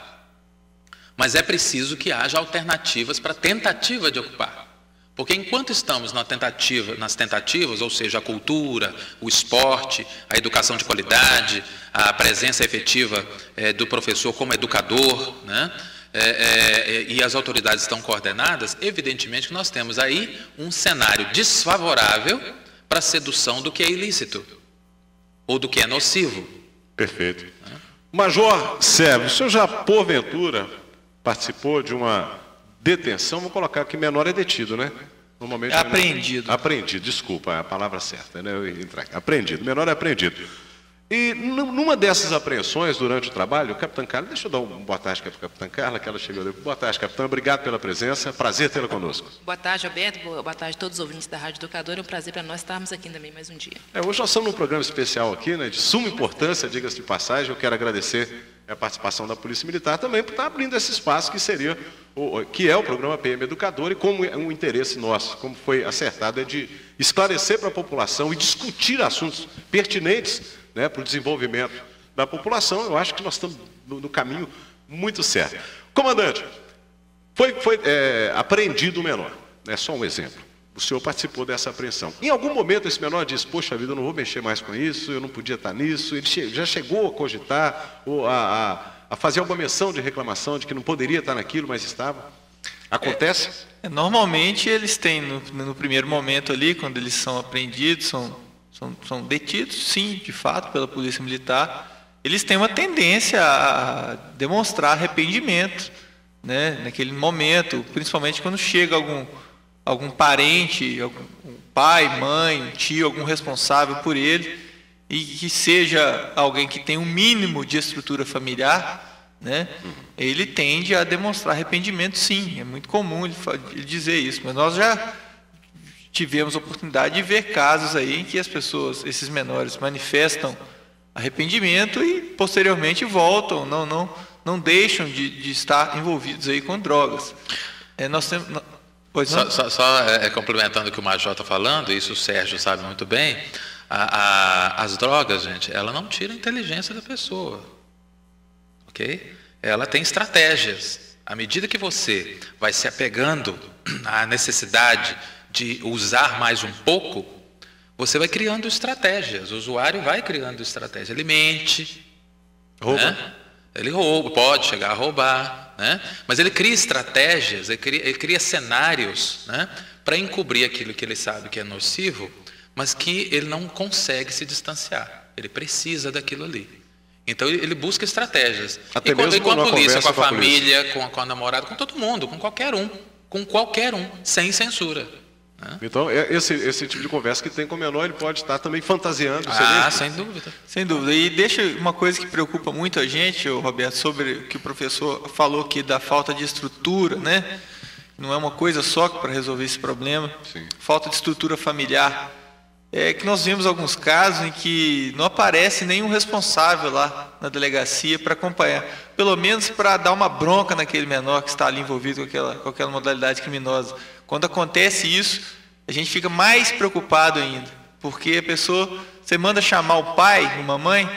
Mas é preciso que haja alternativas para a tentativa de ocupar. Porque enquanto estamos nas tentativas, ou seja, a cultura, o esporte, a educação de qualidade, a presença efetiva do professor como educador, né? E as autoridades estão coordenadas, evidentemente que nós temos aí um cenário desfavorável para a sedução do que é ilícito ou do que é nocivo. Perfeito. Major Sérgio, o senhor já, porventura, participou de uma detenção? Vou colocar que menor é detido, né? Normalmente é apreendido. Apreendido, desculpa, é a palavra certa, né? Apreendido, menor é apreendido. E numa dessas apreensões, durante o trabalho, o Capitã Carla, deixa eu dar uma boa tarde para a Capitã Carla, que ela chegou ali. Boa tarde, Capitã, obrigado pela presença, prazer tê-la conosco. Boa tarde, Alberto, boa tarde a todos os ouvintes da Rádio Educadora, é um prazer para nós estarmos aqui também mais um dia. Hoje nós estamos num programa especial aqui, né, de suma importância, diga-se de passagem. Eu quero agradecer a participação da Polícia Militar também por estar abrindo esse espaço que é o programa PM Educador, e como é um interesse nosso, como foi acertado, é de esclarecer para a população e discutir assuntos pertinentes, né, para o desenvolvimento da população. Eu acho que nós estamos no caminho muito certo. Comandante, foi apreendido o menor, é só um exemplo. O senhor participou dessa apreensão. Em algum momento esse menor disse: poxa vida, eu não vou mexer mais com isso, eu não podia estar nisso. Ele já chegou a cogitar ou a fazer alguma menção de reclamação de que não poderia estar naquilo, mas estava? Acontece? Normalmente eles têm, no primeiro momento ali, quando eles são apreendidos, são detidos, sim, de fato, pela Polícia Militar, eles têm uma tendência a demonstrar arrependimento, né, naquele momento, principalmente quando chega algum parente, um pai, mãe, um tio, algum responsável por ele, e que seja alguém que tem um mínimo de estrutura familiar, né, ele tende a demonstrar arrependimento, sim. É muito comum ele dizer isso, mas nós já tivemos a oportunidade de ver casos aí em que as pessoas, esses menores, manifestam arrependimento e posteriormente voltam, não deixam de estar envolvidos aí com drogas. Nós temos... Só complementando o que o Major está falando, isso o Sérgio sabe muito bem, as drogas, gente, ela não tira a inteligência da pessoa, ok? Ela tem estratégias. À medida que você vai se apegando à necessidade de usar mais um pouco, você vai criando estratégias, o usuário vai criando estratégias, ele mente, rouba, né? Ele rouba, pode chegar a roubar, né? Mas ele cria estratégias, ele cria cenários, né, para encobrir aquilo que ele sabe que é nocivo, mas que ele não consegue se distanciar, ele precisa daquilo ali. Então ele busca estratégias, até com a polícia, com a família, polícia, com a namorada, com todo mundo, com qualquer um, sem censura. né? Então, esse tipo de conversa que tem com o menor, ele pode estar também fantasiando. Sem dúvida. Sem dúvida. E deixa uma coisa que preocupa muito a gente, Roberto, sobre o que o professor falou aqui da falta de estrutura, né? Não é uma coisa só para resolver esse problema. Sim. Falta de estrutura familiar. É que nós vimos alguns casos em que não aparece nenhum responsável lá na delegacia para acompanhar, pelo menos para dar uma bronca naquele menor que está ali envolvido com aquela modalidade criminosa. Quando acontece isso, a gente fica mais preocupado ainda, porque a pessoa, você manda chamar o pai, uma mãe,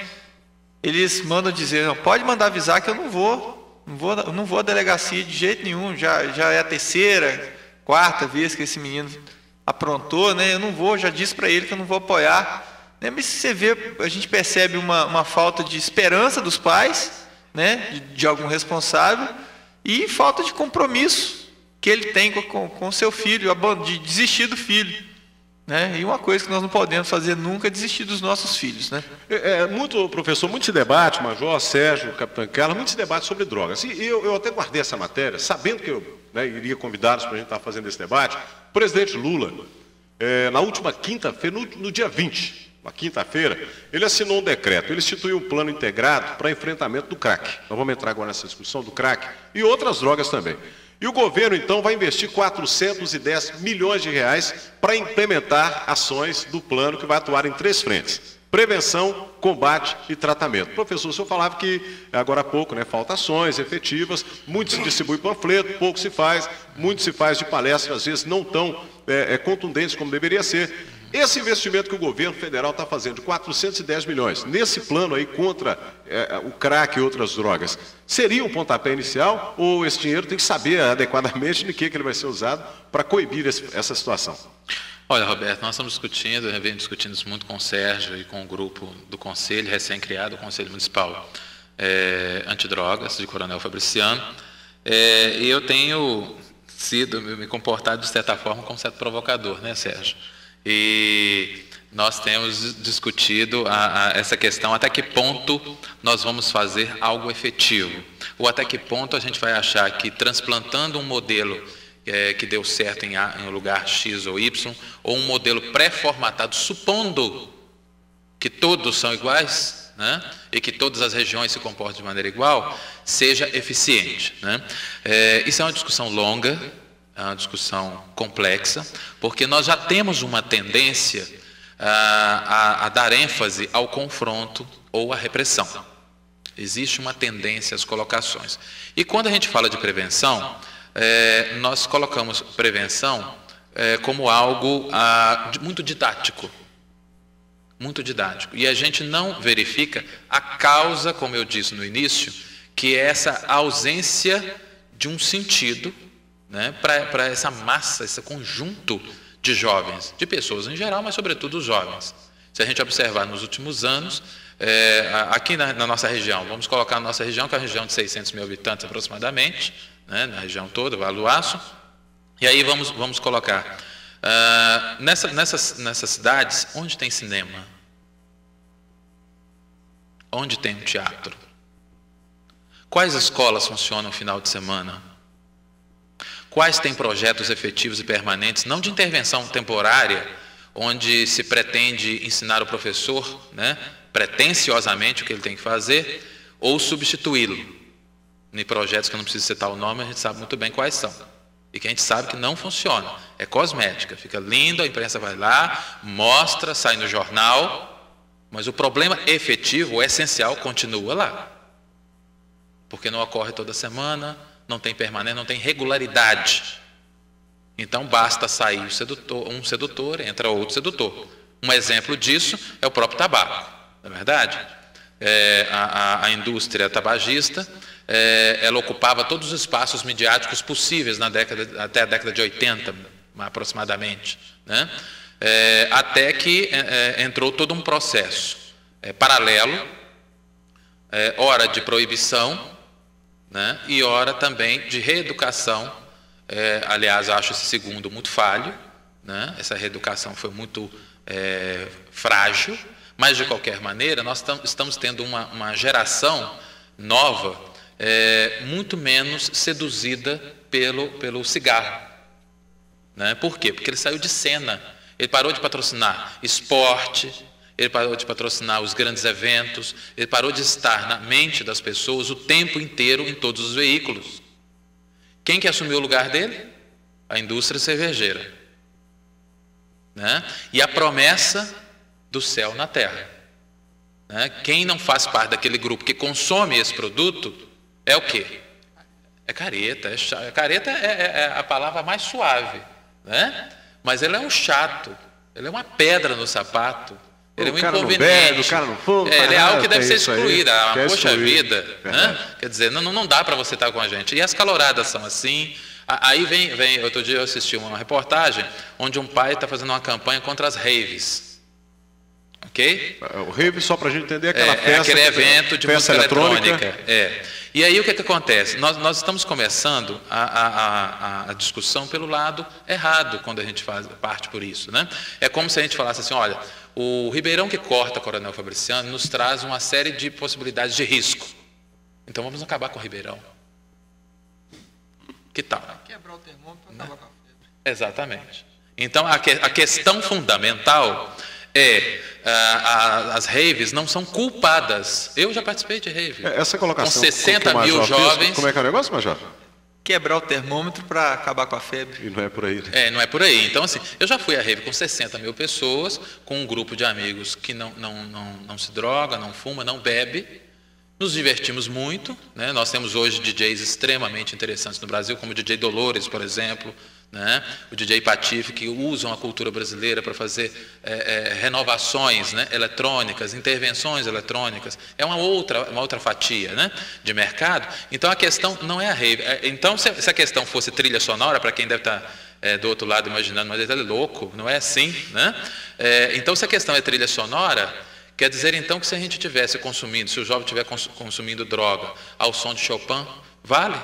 eles mandam dizer, não, pode mandar avisar que eu não vou à delegacia de jeito nenhum, já é a terceira, quarta vez que esse menino aprontou, né? Eu não vou, já disse para ele que eu não vou apoiar. Né? Mas se você vê, a gente percebe uma falta de esperança dos pais, né? de algum responsável, e falta de compromisso que ele tem com o seu filho, de desistir do filho. Né? E uma coisa que nós não podemos fazer nunca é desistir dos nossos filhos. Né? Professor, muito se debate, Major, Sérgio, Capitão Carlos, muito se debate sobre drogas. E eu até guardei essa matéria, sabendo que eu iria convidá-los para a gente estar fazendo esse debate. O presidente Lula, na última quinta-feira, no dia 20, na quinta-feira, ele assinou um decreto, ele instituiu um plano integrado para enfrentamento do crack. Nós vamos entrar agora nessa discussão do crack e outras drogas também. E o governo, então, vai investir 410 milhões de reais para implementar ações do plano que vai atuar em 3 frentes: prevenção, combate e tratamento. Professor, o senhor falava que, agora há pouco, falta ações efetivas, muito se distribui panfleto, pouco se faz, muito se faz de palestras, às vezes não tão contundentes como deveria ser. Esse investimento que o governo federal está fazendo, de 410 milhões, nesse plano aí contra o crack e outras drogas, seria um pontapé inicial ou esse dinheiro tem que saber adequadamente de que ele vai ser usado para coibir essa situação? Olha, Roberto, nós estamos discutindo, eu venho discutindo isso muito com o Sérgio e com o grupo do Conselho, recém-criado, o Conselho Municipal Antidrogas, de Coronel Fabriciano, e eu tenho me comportado, de certa forma, como certo provocador, né, Sérgio? E nós temos discutido essa questão, até que ponto nós vamos fazer algo efetivo, ou até que ponto a gente vai achar que transplantando um modelo que deu certo em um lugar X ou Y, ou um modelo pré-formatado, supondo que todos são iguais, né, e que todas as regiões se comportam de maneira igual, seja eficiente. Né? Isso é uma discussão longa, é uma discussão complexa, porque nós já temos uma tendência a dar ênfase ao confronto ou à repressão. Existe uma tendência às colocações. E quando a gente fala de prevenção, nós colocamos prevenção como algo muito didático. Muito didático. E a gente não verifica a causa, como eu disse no início, que é essa ausência de um sentido, né, para essa massa, esse conjunto de jovens, de pessoas em geral, mas sobretudo os jovens. Se a gente observar nos últimos anos, aqui na nossa região, vamos colocar a nossa região, que é uma região de 600 mil habitantes aproximadamente, né, na região toda, o Vale do Aço, e aí vamos colocar nessas cidades, onde tem cinema, onde tem um teatro, quais escolas funcionam no final de semana, quais têm projetos efetivos e permanentes, não de intervenção temporária, onde se pretende ensinar o professor, né, pretensiosamente o que ele tem que fazer, ou substituí-lo. Em projetos que eu não preciso citar o nome, a gente sabe muito bem quais são. E que a gente sabe que não funciona. É cosmética, fica lindo, a imprensa vai lá, mostra, sai no jornal, mas o problema efetivo, o essencial, continua lá. Porque não ocorre toda semana, não tem permanência, não tem regularidade. Então basta sair um sedutor, entra outro sedutor. Um exemplo disso é o próprio tabaco, não é verdade? A indústria tabagista, ela ocupava todos os espaços midiáticos possíveis até a década de 80, aproximadamente, né? Até que entrou todo um processo paralelo, ora de proibição, né, e ora também de reeducação. Aliás, acho esse segundo muito falho, né? Essa reeducação foi muito frágil, mas de qualquer maneira nós estamos tendo uma geração nova muito menos seduzida pelo cigarro, né? Por quê? Porque ele saiu de cena. Ele parou de patrocinar esporte, ele parou de patrocinar os grandes eventos, ele parou de estar na mente das pessoas o tempo inteiro em todos os veículos. Quem que assumiu o lugar dele? A indústria cervejeira, né? E a promessa do céu na terra, né? Quem não faz parte daquele grupo que consome esse produto é o quê? É careta. Careta é a palavra mais suave, né? Mas ele é um chato, ele é uma pedra no sapato, ele é um inconveniente. Bebe, o cara não fuma, ele é algo que deve ser excluído. Poxa vida, né? Quer dizer, não dá para você estar com a gente. E as caloradas são assim. Aí vem, outro dia eu assisti uma reportagem onde um pai está fazendo uma campanha contra as raves. Ok? O rave, só para a gente entender, é aquela festa. É aquele evento de música eletrônica. É. E aí o que acontece? Nós estamos começando a discussão pelo lado errado quando a gente parte por isso, né? É como se a gente falasse assim, olha, o Ribeirão que corta Coronel Fabriciano nos traz uma série de possibilidades de risco. Então vamos acabar com o Ribeirão. Que tal? Quebrar o termômetro para acabar com a febre. Exatamente. Então a questão fundamental é as raves não são culpadas. Eu já participei de rave. Essa colocação com 60 mil jovens. Como é que é o negócio, Major? Quebrar o termômetro para acabar com a febre. E não é por aí, né? Não é por aí. Então, assim, eu já fui à rave com 60 mil pessoas, com um grupo de amigos que não se droga, não fuma, não bebe. Nos divertimos muito, né? Nós temos hoje DJs extremamente interessantes no Brasil, como o DJ Dolores, por exemplo, né? O DJ Patife, que usam a cultura brasileira para fazer renovações, né? Eletrônicas, intervenções eletrônicas. É uma outra fatia, né? De mercado. Então a questão não é a rave. Então, se a questão fosse trilha sonora, para quem deve estar do outro lado imaginando, mas ele é louco, não é assim, né? Então, se a questão é trilha sonora, quer dizer então que se a gente tivesse consumindo, se o jovem estiver consumindo droga ao som de Chopin, vale?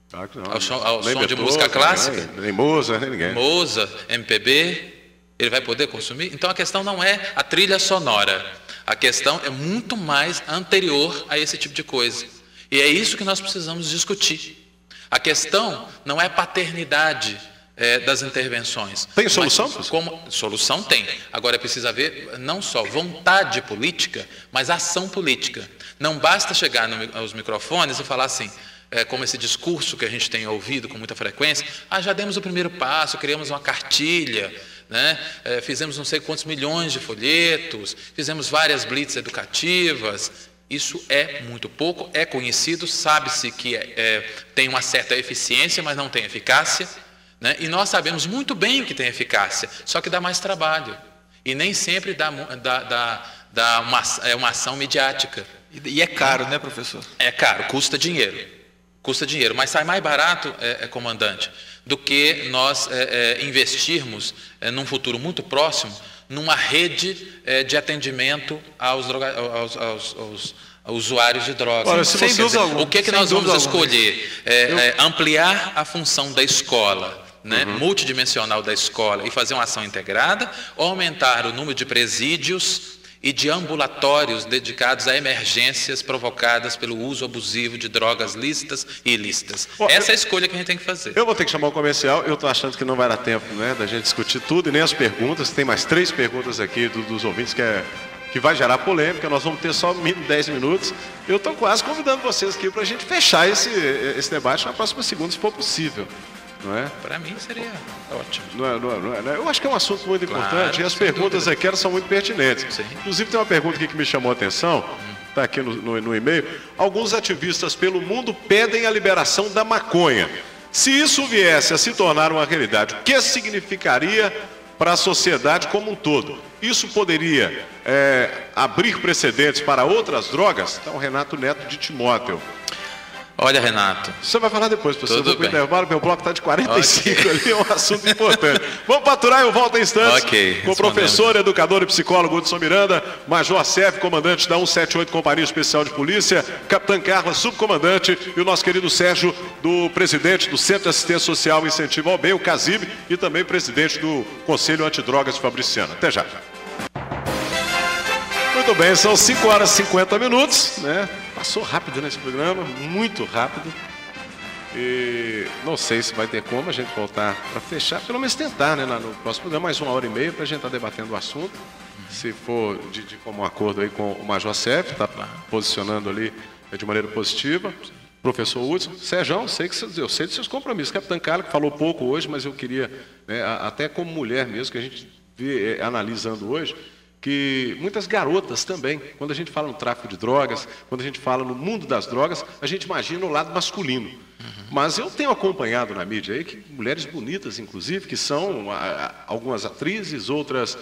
Claro que não. Ao som de Beethoven, música clássica? Nem Mozart, nem ninguém. Mozart, MPB, ele vai poder consumir? Então a questão não é a trilha sonora. A questão é muito mais anterior a esse tipo de coisa. E é isso que nós precisamos discutir. A questão não é paternidade das intervenções. Tem solução? Solução tem. Agora é preciso haver não só vontade política, mas ação política. Não basta chegar aos microfones e falar assim, como esse discurso que a gente tem ouvido com muita frequência, já demos o primeiro passo, criamos uma cartilha, né? Fizemos não sei quantos milhões de folhetos, fizemos várias blitz educativas. Isso é muito pouco, é conhecido, sabe-se que tem uma certa eficiência, mas não tem eficácia. Né? E nós sabemos muito bem o que tem eficácia, só que dá mais trabalho. E nem sempre dá uma ação midiática. E é caro, né, professor? É caro, custa dinheiro. Custa dinheiro, mas sai mais barato, comandante, do que nós investirmos num futuro muito próximo numa rede de atendimento aos usuários de drogas. Olha, sem dúvida alguma. O que nós vamos escolher? Ampliar a função da escola, né, multidimensional da escola, e fazer uma ação integrada, ou aumentar o número de presídios e de ambulatórios dedicados a emergências provocadas pelo uso abusivo de drogas lícitas e ilícitas. Essa é a escolha que a gente tem que fazer. Eu vou ter que chamar o comercial, eu estou achando que não vai dar tempo, né, da gente discutir tudo e nem as perguntas. Tem mais 3 perguntas aqui dos ouvintes que vai gerar polêmica. Nós vamos ter só 10 minutos. Eu estou quase convidando vocês aqui para a gente fechar esse debate na próxima segunda, se for possível. Não é? Para mim seria ótimo. Não é. Eu acho que é um assunto muito importante, claro, e as perguntas aqui são muito pertinentes. Sim. Inclusive tem uma pergunta aqui que me chamou a atenção, está aqui no e-mail. Alguns ativistas pelo mundo pedem a liberação da maconha. Se isso viesse a se tornar uma realidade, o que significaria para a sociedade como um todo? Isso poderia abrir precedentes para outras drogas? Então, Renato Neto de Timóteo. Olha, Renato. Você vai falar depois, professor. Tudo bem. Intervalo, meu bloco está de 45 ali, é um assunto importante. Vamos paturar, eu volto em instantes. Com o professor, educador e psicólogo Hudson Miranda, Major Sérgio, comandante da 178 Companhia Especial de Polícia, Capitã Carla, subcomandante, e o nosso querido Sérgio, presidente do Centro de Assistência Social e Incentivo ao Bem, o CASIB, e também presidente do Conselho Antidrogas de Fabriciano. Até já. Muito bem, são 5 horas e 50 minutos, né? Passou rápido nesse programa, muito rápido. E não sei se vai ter como a gente voltar para fechar, pelo menos tentar, né, no próximo programa, mais 1h30 para a gente estar debatendo o assunto. Se for de comum acordo aí com o Major Sérgio, está posicionando ali de maneira positiva. Professor Hudson, Sérgio, eu sei dos seus compromissos. Capitã Carla, que falou pouco hoje, mas eu queria, né, até como mulher mesmo, que a gente vê analisando hoje, que muitas garotas também, quando a gente fala no tráfico de drogas, quando a gente fala no mundo das drogas, a gente imagina o lado masculino. Mas eu tenho acompanhado na mídia aí que mulheres bonitas, inclusive, que são algumas atrizes, outras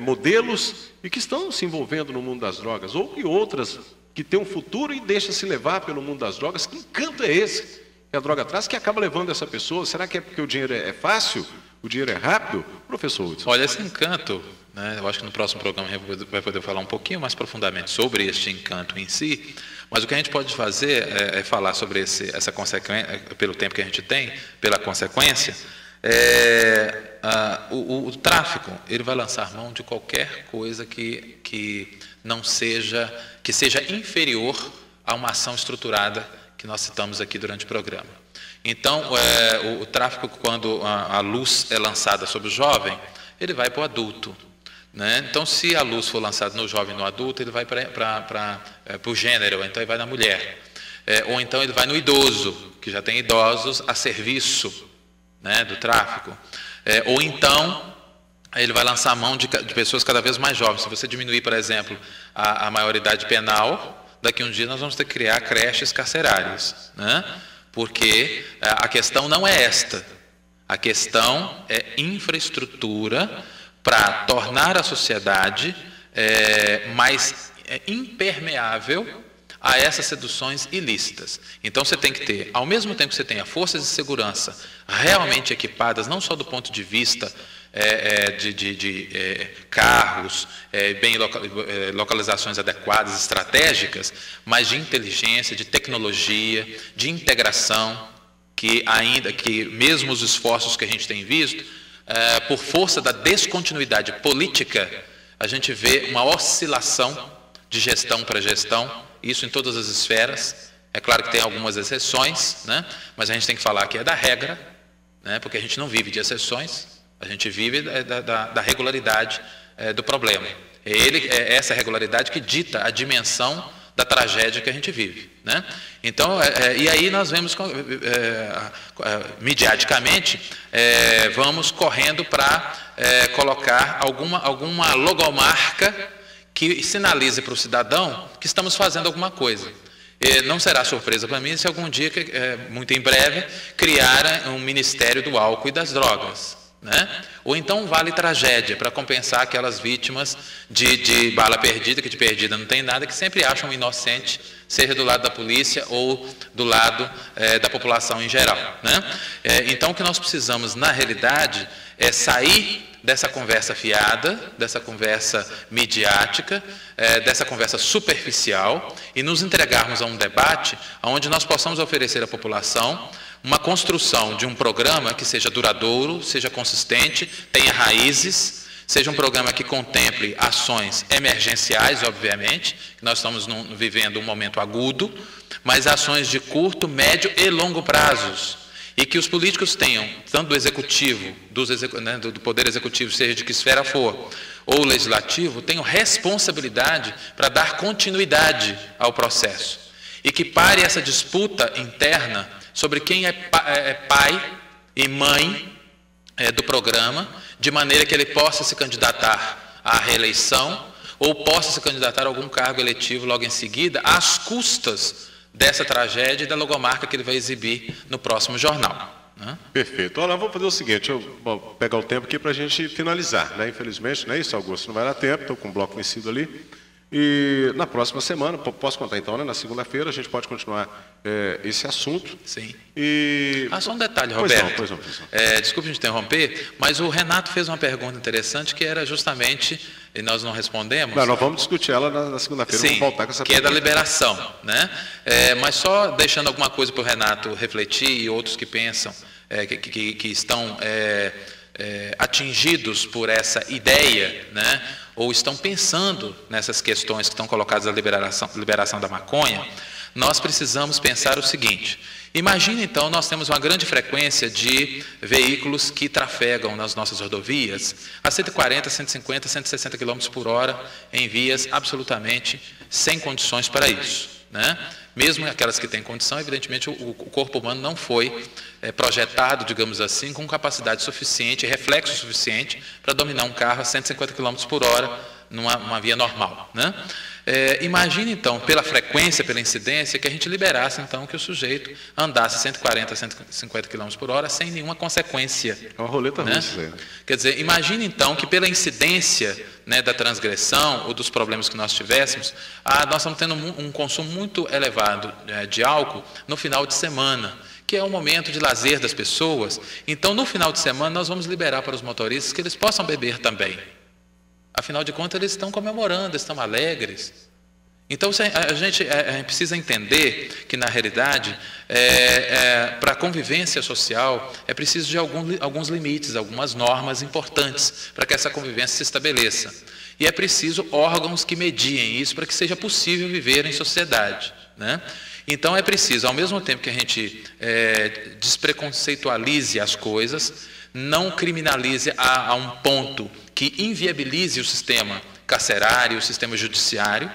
modelos, e que estão se envolvendo no mundo das drogas, ou que outras que têm um futuro e deixam se levar pelo mundo das drogas. Que encanto é esse que a droga traz, que acaba levando essa pessoa? Será que é porque o dinheiro é fácil? O dinheiro é rápido? Professor Hudson. Olha, esse encanto, né, eu acho que no próximo programa a gente vai poder falar um pouquinho mais profundamente sobre este encanto em si, mas o que a gente pode fazer é falar sobre essa consequência, pelo tempo que a gente tem, pela consequência. O tráfico, ele vai lançar mão de qualquer coisa que não seja, que seja inferior a uma ação estruturada que nós citamos aqui durante o programa. Então, o tráfico, quando a luz é lançada sobre o jovem, ele vai para o adulto, né? Então, se a luz for lançada no jovem e no adulto, ele vai para o gênero, então ele vai na mulher. Ou então ele vai no idoso, que já tem idosos a serviço, né, do tráfico. Ou então ele vai lançar a mão de pessoas cada vez mais jovens. Se você diminuir, por exemplo, a maioridade penal, daqui a um dia nós vamos ter que criar creches carcerárias, né? Porque a questão não é esta. A questão é infraestrutura para tornar a sociedade mais impermeável a essas seduções ilícitas. Então você tem que ter, ao mesmo tempo que você tenha forças de segurança realmente equipadas, não só do ponto de vista de carros, localizações adequadas, estratégicas, mas de inteligência, de tecnologia, de integração, que mesmo os esforços que a gente tem visto, por força da descontinuidade política, a gente vê uma oscilação de gestão para gestão, isso em todas as esferas. É claro que tem algumas exceções, né? Mas a gente tem que falar que é da regra, né? Porque a gente não vive de exceções, a gente vive da regularidade do problema. É essa regularidade que dita a dimensão da tragédia que a gente vive, né? Então, e aí nós vemos, midiaticamente, vamos correndo para colocar alguma logomarca que sinalize para o cidadão que estamos fazendo alguma coisa. Não será surpresa para mim se algum dia, muito em breve, criarem um Ministério do Álcool e das Drogas, né? Ou então um vale tragédia, para compensar aquelas vítimas de bala perdida, que de perdida não tem nada, que sempre acham um inocente, seja do lado da polícia ou do lado da população em geral, né? Então o que nós precisamos, na realidade, é sair dessa conversa fiada, dessa conversa midiática, dessa conversa superficial, e nos entregarmos a um debate onde nós possamos oferecer à população uma construção de um programa que seja duradouro, seja consistente, tenha raízes, seja um programa que contemple ações emergenciais, obviamente, que nós estamos vivendo um momento agudo, mas ações de curto, médio e longo prazos. E que os políticos tenham, tanto do executivo, do poder executivo, seja de que esfera for, ou legislativo, tenham responsabilidade para dar continuidade ao processo. E que pare essa disputa interna sobre quem é pai e mãe do programa, de maneira que ele possa se candidatar à reeleição ou possa se candidatar a algum cargo eletivo logo em seguida, às custas dessa tragédia e da logomarca que ele vai exibir no próximo jornal, né? Perfeito. Olha, vamos fazer o seguinte, eu vou pegar o tempo aqui para a gente finalizar, né? Infelizmente, não é isso, Augusto? Não vai dar tempo, estou com o bloco vencido ali. E na próxima semana, posso contar então, né? Na segunda-feira a gente pode continuar esse assunto. Sim. E... só um detalhe, Roberto. Pois não. Desculpe me interromper, mas o Renato fez uma pergunta interessante que era justamente, e nós não respondemos. Não, nós vamos discutir ela na segunda-feira, vamos voltar com essa que pergunta. É da liberação, né? Mas só deixando alguma coisa para o Renato refletir e outros que pensam, que estão atingidos por essa ideia, né? Ou estão pensando nessas questões que estão colocadas na liberação da maconha, nós precisamos pensar o seguinte: Imagine, então, nós temos uma grande frequência de veículos que trafegam nas nossas rodovias a 140, 150, 160 km por hora em vias absolutamente sem condições para isso, né? Mesmo aquelas que têm condição, evidentemente o corpo humano não foi projetado, digamos assim, com capacidade suficiente, reflexo suficiente para dominar um carro a 150 km por hora numa via normal, né? Imagine, então, pela frequência, pela incidência, que a gente liberasse, então, que o sujeito andasse 140, 150 km por hora sem nenhuma consequência. É uma roleta russa, né? Quer dizer, imagine, então, que pela incidência, né, da transgressão ou dos problemas que nós tivéssemos, nós estamos tendo um consumo muito elevado de álcool no final de semana, que é um momento de lazer das pessoas. Então, no final de semana, nós vamos liberar para os motoristas que eles possam beber também. Afinal de contas, eles estão comemorando, estão alegres. Então, a gente precisa entender que, na realidade, para a convivência social, é preciso de alguns limites, algumas normas importantes para que essa convivência se estabeleça. E é preciso órgãos que mediem isso para que seja possível viver em sociedade, né? Então, é preciso, ao mesmo tempo que a gente despreconceitualize as coisas, não criminalize a um ponto que inviabilize o sistema carcerário, o sistema judiciário,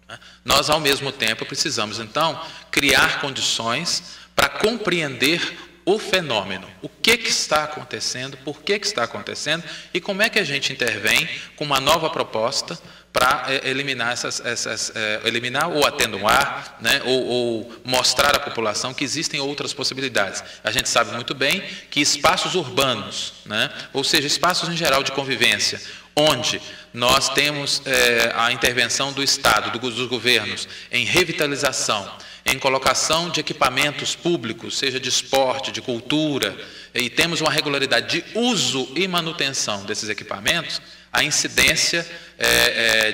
né? Nós, ao mesmo tempo, precisamos, então, criar condições para compreender o fenômeno, o que está acontecendo, por que está acontecendo e como é que a gente intervém com uma nova proposta para eliminar eliminar ou atenuar, né, ou mostrar à população que existem outras possibilidades. A gente sabe muito bem que espaços urbanos, né, ou seja, espaços em geral de convivência, onde nós temos a intervenção do Estado, dos governos, em revitalização, em colocação de equipamentos públicos, seja de esporte, de cultura, e temos uma regularidade de uso e manutenção desses equipamentos, a incidência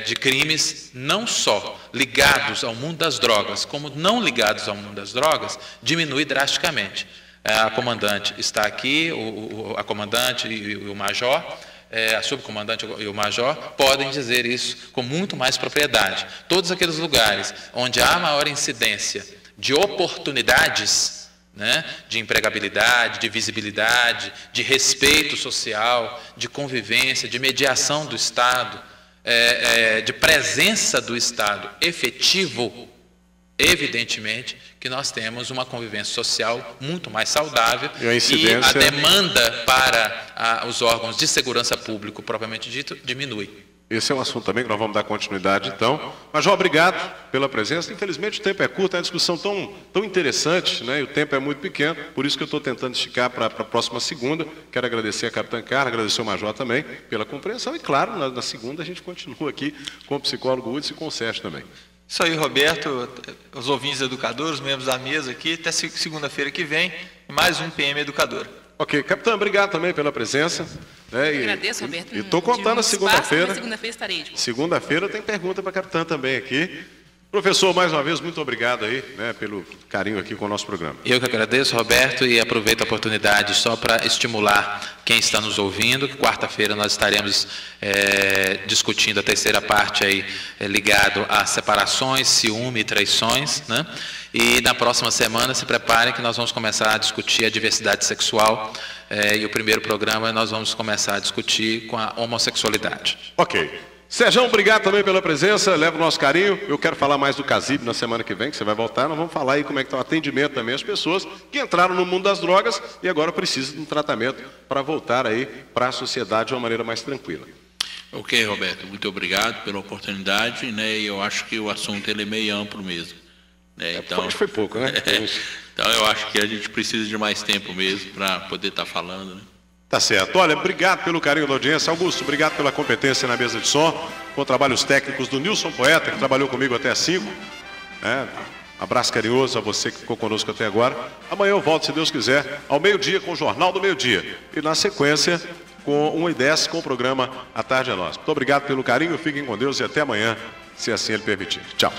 de crimes não só ligados ao mundo das drogas, como não ligados ao mundo das drogas, diminui drasticamente. A comandante está aqui, a comandante e o major, a subcomandante e o major podem dizer isso com muito mais propriedade. Todos aqueles lugares onde há maior incidência de oportunidades, né, de empregabilidade, de visibilidade, de respeito social, de convivência, de mediação do Estado, de presença do Estado efetivo, evidentemente que nós temos uma convivência social muito mais saudável e a demanda para os órgãos de segurança pública, propriamente dito, diminui. Esse é um assunto também que nós vamos dar continuidade, então. Major, obrigado pela presença. Infelizmente, o tempo é curto, é uma discussão tão interessante, né? E o tempo é muito pequeno, por isso que eu estou tentando esticar para a próxima segunda. Quero agradecer a capitã Carla, agradecer ao Major também pela compreensão. E, claro, na segunda a gente continua aqui com o psicólogo Hudson e com o Sérgio também. Isso aí, Roberto, os ouvintes educadores, os membros da mesa aqui, até segunda-feira que vem, mais um PM Educador. Ok, capitão, obrigado também pela presença. Eu agradeço, Roberto. E estou contando a segunda-feira. Segunda-feira estarei. Segunda-feira tem pergunta para a capitã também aqui. Professor, mais uma vez, muito obrigado aí, né, pelo carinho aqui com o nosso programa. Eu que agradeço, Roberto, e aproveito a oportunidade só para estimular quem está nos ouvindo, que quarta-feira nós estaremos discutindo a terceira parte aí, ligado a separações, ciúme e traições, né? E na próxima semana se preparem que nós vamos começar a discutir a diversidade sexual, e o primeiro programa nós vamos começar a discutir com a homossexualidade. Ok. Sérgio, obrigado também pela presença, leva o nosso carinho. Eu quero falar mais do CASIB na semana que vem, que você vai voltar. Nós vamos falar aí como é que está o atendimento também às pessoas que entraram no mundo das drogas e agora precisam de um tratamento para voltar aí para a sociedade de uma maneira mais tranquila. Ok, Roberto, muito obrigado pela oportunidade, né? E eu acho que o assunto ele é meio amplo mesmo, né? Então, foi pouco, né? Então eu acho que a gente precisa de mais tempo mesmo para poder estar falando, né? Tá certo. Olha, obrigado pelo carinho da audiência. Augusto, obrigado pela competência na mesa de som, com trabalhos técnicos do Nilson Poeta, que trabalhou comigo até às 5. Abraço carinhoso a você que ficou conosco até agora. Amanhã eu volto, se Deus quiser, ao meio-dia com o Jornal do Meio-Dia. E na sequência, com 1h10, com o programa A Tarde é Nossa. Muito obrigado pelo carinho, fiquem com Deus e até amanhã, se assim Ele permitir. Tchau.